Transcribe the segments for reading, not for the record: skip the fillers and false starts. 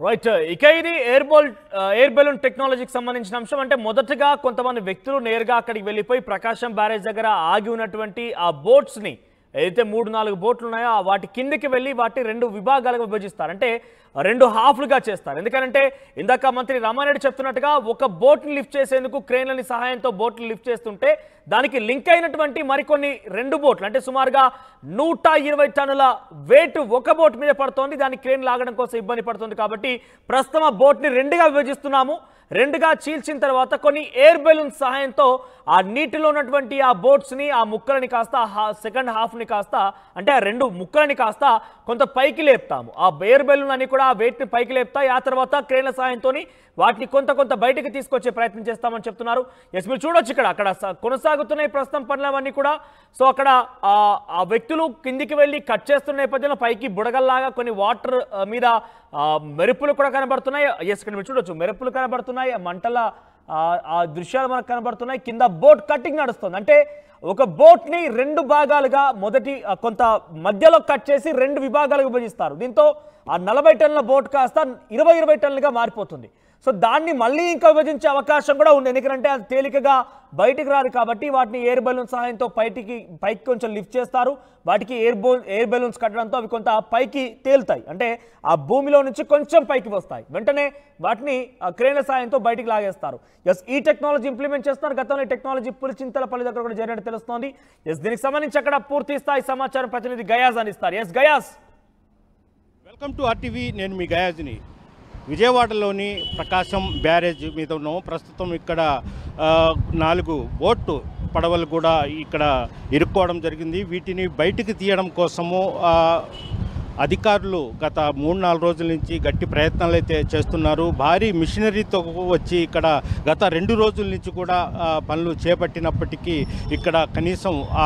Right ఇక ఇది air balloon టెక్నాలజీకి సంబంధించిన అంశం. అంటే మొదటగా కొంతమంది వ్యక్తులు నేరుగా అక్కడికి వెళ్ళిపోయి ప్రకాశం బ్యారేజ్ దగ్గర ఆగి ఉన్నటువంటి ఆ బోట్స్ని ఏదైతే 3-4 బోట్లు ఉన్నాయో వాటి కిందికి వెళ్ళి వాటిని 2 విభాగాలుగా విభజిస్తారు. అంటే 2 హాఫ్లుగా చేస్తారు. ఎందుకంటే ఇందాక మంత్రి రామారెడ్డి చెప్తున్నట్టుగా ఒక బోట్ని లిఫ్ట్ చేసేందుకు క్రేన్లని సహాయంతో బోట్లు లిఫ్ట్ చేస్తుంటే దానికి లింక్ అయినటువంటి మరికొన్ని 2 బోట్లు అంటే సుమారుగా 120 టన్నుల వెయిట్ ఒక బోట్ మీద పడుతోంది. దాన్ని క్రేన్ లాగడం కోసం ఇబ్బంది పడుతుంది. కాబట్టి ప్రస్తుతం ఆ బోట్ని 2గా విభజిస్తున్నాము. 2గా చీల్చిన తర్వాత కొన్ని ఎయిర్ బెలూన్ సహాయంతో ఆ నీటిలో ఉన్నటువంటి ఆ బోట్స్ని ఆ ముక్కలని కాస్త సెకండ్ హాఫ్ని కాస్త అంటే ఆ 2 ముక్కలని కాస్త కొంత పైకి లేపుతాము. ఆ ఎయిర్ బెలూన్ అని కూడా ఆ వెయిట్ని పైకి లేపుతాయి. ఆ తర్వాత క్రేన్ల సహాయంతో వాటిని కొంత బయటకు తీసుకొచ్చే ప్రయత్నం చేస్తామని చెప్తున్నారు. ఎస్, మీరు చూడొచ్చు అక్కడ కొనసాగుతున్నాయి ప్రస్తుతం పనులవన్నీ కూడా. సో అక్కడ ఆ వ్యక్తులు కిందికి వెళ్ళి కట్ చేస్తున్న నేపథ్యంలో పైకి బుడగల్లాగా కొన్ని వాటర్ మీద మెరుపులు కూడా కనబడుతున్నాయి. ఎస్, ఇక్కడ మీరు చూడొచ్చు మెరుపులు కనబడుతున్నాయి, మంటల ఆ దృశ్యాలు మనకు కనబడుతున్నాయి. కింద బోట్ కటింగ్ నడుస్తుంది. అంటే ఒక బోట్ని 2 భాగాలుగా మొదటి కొంత మధ్యలో కట్ చేసి 2 విభాగాలుగా విభజిస్తారు. దీంతో ఆ 40 టన్నుల బోట్ కాస్త 20 టన్నులుగా మారిపోతుంది. సో దాన్ని మళ్ళీ ఇంకా విభజించే అవకాశం కూడా ఉంది. ఎందుకంటే అది తేలికగా బయటికి రాదు కాబట్టి వాటిని ఎయిర్ బెలూన్ సహాయంతో పైకి కొంచెం లిఫ్ట్ చేస్తారు. వాటికి ఎయిర్ బెలూన్స్ కట్టడంతో అవి కొంత పైకి తేలుతాయి. అంటే ఆ భూమిలో నుంచి కొంచెం పైకి వస్తాయి. వెంటనే వాటిని క్రేన్ల సహాయంతో బయటికి లాగేస్తారు. ఎస్, ఈ టెక్నాలజీ ఇంప్లిమెంట్ చేస్తున్నారు. గతంలో ఈ టెక్నాలజీ పులిచింతలపల్లి దగ్గర కూడా జరిగినట్టు తెలుస్తోంది. ఎస్, దీనికి సంబంధించి అక్కడ పూర్తి స్థాయి సమాచారం ప్రతినిధి గయాజ్ అందిస్తారు. Yes Gayaz. Welcome to RTV. నేను మీ గయాజ్ని. విజయవాడలోని ప్రకాశం బ్యారేజ్ మీద ఉన్నాం. ప్రస్తుతం ఇక్కడ 4 బోటు పడవలు కూడా ఇక్కడ ఇరుక్కోవడం జరిగింది. వీటిని బయటికి తీయడం కోసము అధికారులు గత 3-4 రోజుల నుంచి గట్టి ప్రయత్నాలు అయితే చేస్తున్నారు. భారీ మిషనరీతో వచ్చి ఇక్కడ గత 2 రోజుల నుంచి కూడా పనులు చేపట్టినప్పటికీ ఇక్కడ కనీసం ఆ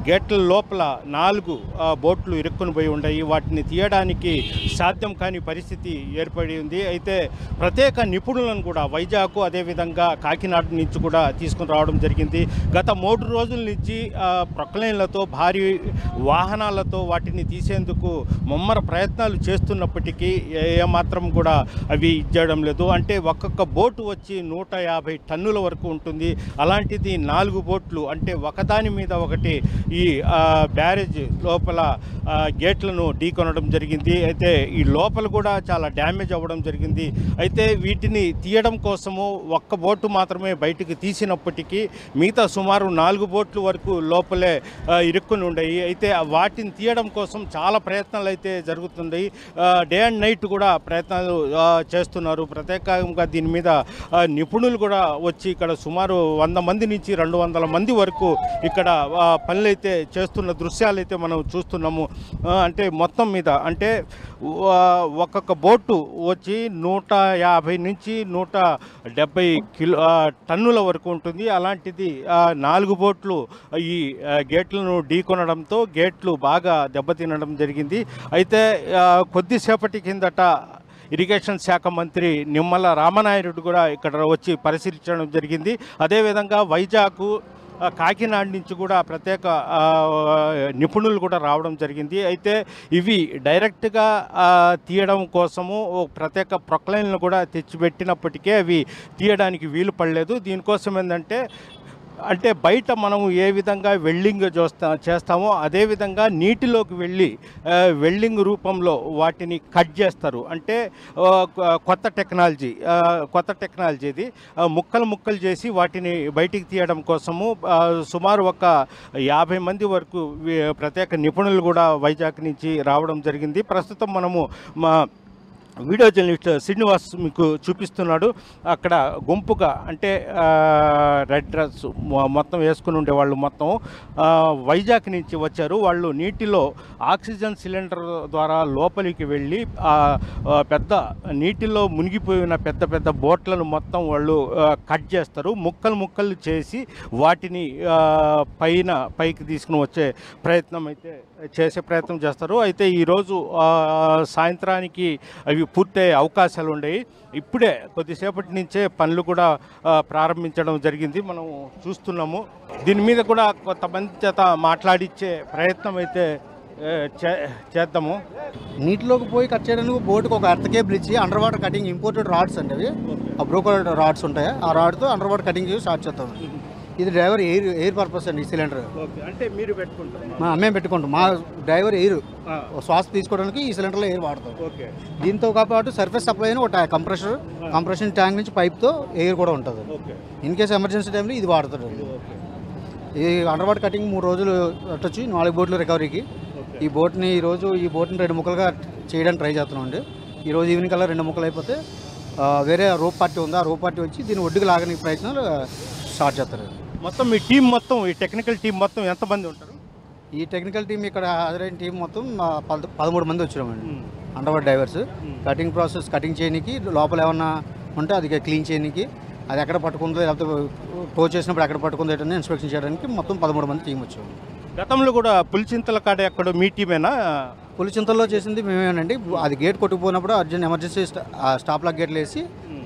గేట్ల లోపల 4 బోట్లు ఇరుక్కుని పోయి ఉన్నాయి. వాటిని తీయడానికి సాధ్యం కాని పరిస్థితి ఏర్పడి ఉంది. అయితే ప్రత్యేక నిపుణులను కూడా వైజాగ్ అదేవిధంగా కాకినాడ నుంచి కూడా తీసుకుని రావడం జరిగింది. గత 3 రోజుల నుంచి ప్రొక్లైన్లతో భారీ వాహనాలతో వాటిని తీసేందుకు ముమ్మర ప్రయత్నాలు చేస్తున్నప్పటికీ ఏమాత్రం కూడా అవి ఇచ్చేయడం లేదు. అంటే ఒక్కొక్క బోటు వచ్చి 150 టన్నుల వరకు ఉంటుంది. అలాంటిది 4 బోట్లు అంటే ఒకదాని మీద ఒకటి ఈ బ్యారేజ్ లోపల గేట్లను ఢీకొనడం జరిగింది. అయితే ఈ లోపల కూడా చాలా డ్యామేజ్ అవ్వడం జరిగింది. అయితే వీటిని తీయడం కోసము ఒక్క బోటు మాత్రమే బయటికి తీసినప్పటికీ మిగతా సుమారు 4 బోట్లు వరకు లోపలే ఇరుక్కుని ఉన్నాయి. అయితే వాటిని తీయడం కోసం చాలా ప్రయత్నాలు అయితే జరుగుతుంది. డే అండ్ నైట్ కూడా ప్రయత్నాలు చేస్తున్నారు. ప్రత్యేకంగా దీని మీద నిపుణులు కూడా వచ్చి ఇక్కడ సుమారు 100 మంది నుంచి 200 మంది వరకు ఇక్కడ పనులు అయితే చేస్తున్న దృశ్యాలు అయితే మనం చూస్తున్నాము. అంటే మొత్తం మీద అంటే ఒక్కొక్క బోటు వచ్చి 150 నుంచి 170 టన్నుల వరకు ఉంటుంది. అలాంటిది 4 బోట్లు ఈ గేట్లను ఢీకొనడంతో గేట్లు బాగా దెబ్బతినడం జరిగింది. అయితే కొద్దిసేపటి కిందట ఇరిగేషన్ శాఖ మంత్రి నిమ్మల రామనాయుడు కూడా ఇక్కడ వచ్చి పరిశీలించడం జరిగింది. అదేవిధంగా వైజాగ్ కాకినాడ నుంచి కూడా ప్రత్యేక నిపుణులు కూడా రావడం జరిగింది. అయితే ఇవి డైరెక్ట్గా తీయడం కోసము ప్రత్యేక ప్రొక్లైన్లు కూడా తెచ్చిపెట్టినప్పటికీ అవి తీయడానికి వీలు పడలేదు. దీనికోసం ఏంటంటే అంటే బయట మనం ఏ విధంగా వెల్డింగ్ చేస్తామో అదేవిధంగా నీటిలోకి వెళ్ళి వెల్డింగ్ రూపంలో వాటిని కట్ చేస్తారు. అంటే కొత్త టెక్నాలజీ ఇది. ముక్కలు చేసి వాటిని బయటికి తీయడం కోసము సుమారు ఒక 50 మంది వరకు ప్రత్యేక నిపుణులు కూడా వైజాగ్ నుంచి రావడం జరిగింది. ప్రస్తుతం మనము వీడియో జర్నలిస్ట్ శ్రీనివాస్ మీకు చూపిస్తున్నాడు. అక్కడ గుంపుగా అంటే రెడ్ డ్రెస్ మొత్తం వేసుకుని ఉండేవాళ్ళు మొత్తం వైజాగ్ నుంచి వచ్చారు. వాళ్ళు నీటిలో ఆక్సిజన్ సిలిండర్ ద్వారా లోపలికి వెళ్ళి పెద్ద నీటిలో మునిగిపోయిన పెద్ద బోట్లను మొత్తం వాళ్ళు కట్ చేస్తారు. ముక్కలు చేసి వాటిని పైకి తీసుకుని వచ్చే ప్రయత్నం చేస్తారు. అయితే ఈరోజు సాయంత్రానికి అవి పూర్తయ్యే అవకాశాలు ఉన్నాయి. ఇప్పుడే కొద్దిసేపటి నుంచే పనులు కూడా ప్రారంభించడం జరిగింది. మనం చూస్తున్నాము. దీని మీద కూడా కొంతమంది చేత మాట్లాడించే ప్రయత్నం అయితే చేద్దాము. నీటిలోకి పోయి కట్ చేయడానికి బోటుకు ఒక అర్ధ కేబుల్ ఇచ్చి under water cutting imported rods అంటే అవి ఆ బ్రోకర్ రాడ్స్ ఉంటాయి. ఆ రాడ్తో అండర్ వాటర్ కటింగ్ స్టార్ట్ చేస్తాం. ఇది డ్రైవర్ ఎయిర్ పర్పస్ అండి. ఈ సిలిండర్ అంటే మీరు పెట్టుకుంటారు? మేము పెట్టుకుంటాం. మా డ్రైవర్ ఎయిర్ శ్వాస తీసుకోవడానికి ఈ సిలిండర్లో ఎయిర్ వాడతాం. దీంతో పాటు సర్ఫేస్ సప్లై అని ఒక కంప్రెషన్ ట్యాంక్ నుంచి పైప్తో ఎయిర్ కూడా ఉంటుంది. ఇన్ కేసు ఎమర్జెన్సీ టైంలో ఇది వాడతాడు. ఈ అండర్ వాటర్ కటింగ్ 3 రోజులు పెట్టచ్చు. 4 బోట్లు రికవరీకి. ఈ బోట్ని 2 ముక్కలుగా చేయడానికి ట్రై చేస్తున్నాం అండి. ఈరోజు ఈవినింగ్ కల్లా 2 ముక్కలు అయిపోతే వేరే రోప్ పార్టీ ఉంది. ఆ రోప్ పార్టీ వచ్చి దీన్ని ఒడ్డుకు లాగడానికి ప్రయత్నాలు స్టార్ట్ చేస్తారు. మొత్తం మీ టీం మొత్తం, ఈ టెక్నికల్ టీం మొత్తం ఎంతమంది ఉంటారు? ఈ టెక్నికల్ టీం ఇక్కడ హాజరైన టీం మొత్తం 13 మంది వచ్చామండి. Under water divorce cutting process, cutting చేయడానికి, లోపల ఏమన్నా ఉంటే అది క్లీన్ చేయడానికి, అది ఎక్కడ పట్టుకుందో లేకపోతే టో చేసినప్పుడు ఎక్కడ పట్టుకుందో ఏంటని ఇన్స్పెక్షన్ చేయడానికి మొత్తం 13 మంది టీం వచ్చాము. గతంలో కూడా పులిచింతల కాడ ఎక్కడ మీ టీమేనా? పులిచింతల్లో చేసింది మేమేనండి. అది గేట్ కొట్టుకుపోయినప్పుడు అర్జెంట్ ఎమర్జెన్సీ స్టాప్ లాక్ గేట్లు వేసి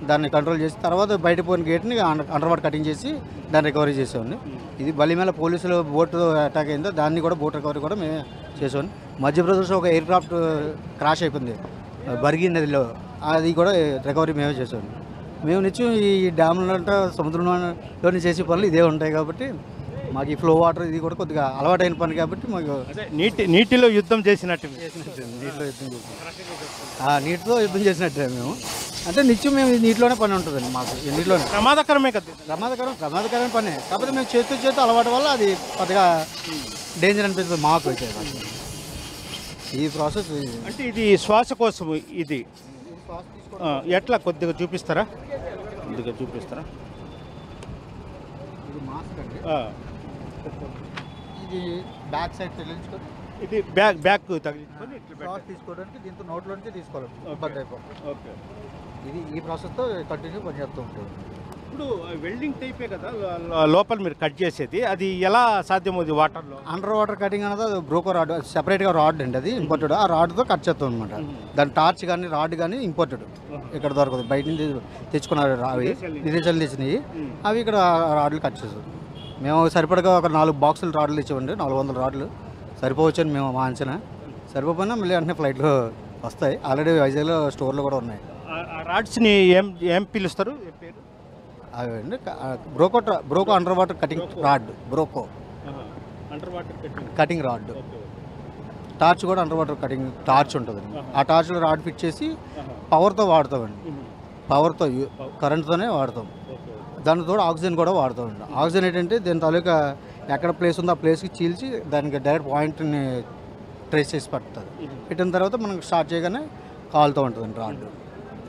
దాన్ని కంట్రోల్ చేసి తర్వాత బయట పోయిన గేట్ని అండర్ వాటర్ కటింగ్ చేసి దాన్ని రికవరీ చేసామండి. ఇది బలిమేల పోలీసులు బోట్ అటాక్ అయిందో దాన్ని కూడా బోట్ రికవరీ కూడా మేమే చేసామండి. మధ్యప్రదేశ్లో ఒక ఎయిర్ క్రాఫ్ట్ క్రాష్ అయిపోయింది బర్గి నదిలో, అది కూడా రికవరీ మేమే చేసామండి. మేము నిత్యం ఈ డ్యామ్లో సముద్రంలోని చేసే పనులు ఇదే ఉంటాయి కాబట్టి మాకు ఈ ఫ్లో వాటర్ ఇది కూడా కొద్దిగా అలవాటైన పని కాబట్టి మాకు నీటిలో యుద్ధం చేసినట్టు నీటితో యుద్ధం చేసినట్టే మేము. అంటే నిత్యం మేము నీటిలోనే పని ఉంటుందండి మాకు. నీటిలోనే ప్రమాదకరమే కదా? ప్రమాదకరమైన పనే. కాకపోతే మేము చేతు అలవాటు వల్ల అది కొద్దిగా డేంజర్ అనిపిస్తుంది మాకు వచ్చేది ఈ ప్రాసెస్. అంటే ఇది శ్వాస కోసం ఇది ఎట్లా కొద్దిగా చూపిస్తారా? ఇది మాస్క్ అండి. ఇది బ్యాక్ సైడ్ తగిలించుకొని ఇది బ్యాక్ తగిలించుకొని శ్వాస తీసుకోవడానికి దీంతో నోట్లోంచి తీసుకోవాలి. ఇబ్బంది అయిపోతుంది. ఓకే. ఇది ఈ ప్రాసెస్తో కంటిన్యూ పనిచేస్తూ ఉంటుంది. ఇప్పుడు వెల్డింగ్ టైపే కదా లోపల మీరు కట్ చేసేది, అది ఎలా సాధ్యమవుతుంది వాటర్లో? అండర్ వాటర్ కటింగ్ అనేది బ్రోకర్ రాడ్, సెపరేట్గా రాడ్ అండి. అది ఇంపోర్టెడ్. ఆ రాడ్తో కట్ చేస్తాం అనమాట. దాని టార్చ్ కానీ రాడ్ కానీ ఇంపోర్టెడ్, ఇక్కడ దొరకదు. బయట నుంచి తెచ్చుకున్నారు అవి, విదేశాలు తెచ్చినవి. అవి ఇక్కడ రాడ్లు కట్ చేస్తాం. మేము సరిపడగా ఒక 4 బాక్సులు రాడ్లు ఇచ్చామండి. 400 రాడ్లు సరిపోవచ్చని మేము మా అంచనా. సరిపోయినా మళ్ళీ వెంటనే ఫ్లైట్లో వస్తాయి. ఆల్రెడీ వైజాగ్లో స్టోర్లు కూడా ఉన్నాయి. రాడ్స్ని ఏం పిలుస్తారు? అవి అండి Broco under water cutting rod. Broco under water cutting rod. Torch కూడా అండర్ వాటర్ కటింగ్ టార్చ్ ఉంటుంది. ఆ టార్చ్లో రాడ్ ఫిట్ చేసి పవర్తో వాడతామండి. పవర్తో కరెంట్తోనే వాడతాం. దానితో ఆక్సిజన్ కూడా వాడతామండి. ఆక్సిజన్ ఏంటంటే దీని తాలూకా ఎక్కడ ప్లేస్ ఉందో ఆ ప్లేస్కి చీల్చి దానికి డైరెక్ట్ పాయింట్ని ట్రేస్ చేసి పడుతుంది. పెట్టిన తర్వాత మనం స్టార్ట్ చేయగానే కాలుతూ ఉంటుందండి రాడ్.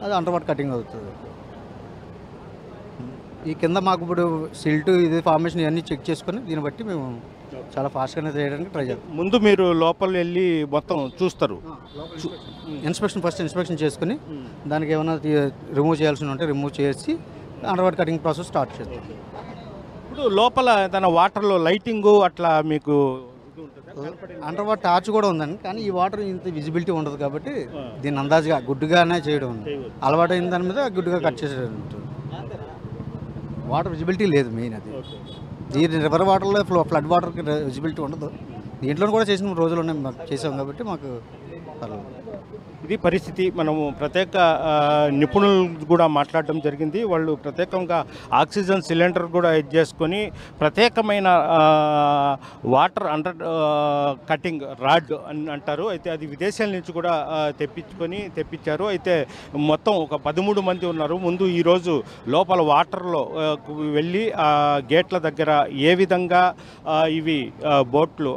అది అండర్ వాటర్ కటింగ్ అవుతుంది. ఈ కింద మాకు ఇప్పుడు సిల్ట్ ఇది ఫార్మేషన్ ఇవన్నీ చెక్ చేసుకొని దీన్ని బట్టి మేము చాలా ఫాస్ట్గానే చేయడానికి ట్రై చేస్తాం. ముందు మీరు లోపల వెళ్ళి మొత్తం చూస్తారు, ఫస్ట్ ఇన్స్పెక్షన్ చేసుకుని దానికి ఏమైనా రిమూవ్ చేయాల్సి ఉంటే రిమూవ్ చేసి under water cutting process start చేస్తాం. ఇప్పుడు లోపల ఏదైనా వాటర్లో లైటింగ్ అట్లా మీకు అండర్ వాటర్ టార్చ్ కూడా ఉందండి. కానీ ఈ వాటర్ ఇంత విజిబిలిటీ ఉండదు కాబట్టి దీన్ని అందాజుగా గుడ్డుగానే చేయడం ఉంది. అలవాటు అయిన దాని మీద గుడ్డుగా కట్ చేసేది ఉంటుంది. వాటర్ విజిబిలిటీ లేదు మెయిన్. అది దీని రివర్ వాటర్లో ఫ్లడ్ వాటర్కి విజిబిలిటీ ఉండదు. దీంట్లో కూడా చేసిన రోజులు చేసాం కాబట్టి మాకు పర్లేదు. ఇది పరిస్థితి. మనము ప్రత్యేక నిపుణులు కూడా మాట్లాడడం జరిగింది. వాళ్ళు ప్రత్యేకంగా ఆక్సిజన్ సిలిండర్ కూడా ఇది చేసుకొని ప్రత్యేకమైన వాటర్ అండర్ కటింగ్ రాడ్ అని అంటారు. అయితే అది విదేశాల నుంచి కూడా తెప్పించారు. అయితే మొత్తం ఒక 13 మంది ఉన్నారు. ముందు ఈరోజు లోపల వాటర్లో వెళ్ళి గేట్ల దగ్గర ఏ విధంగా ఇవి బోట్లు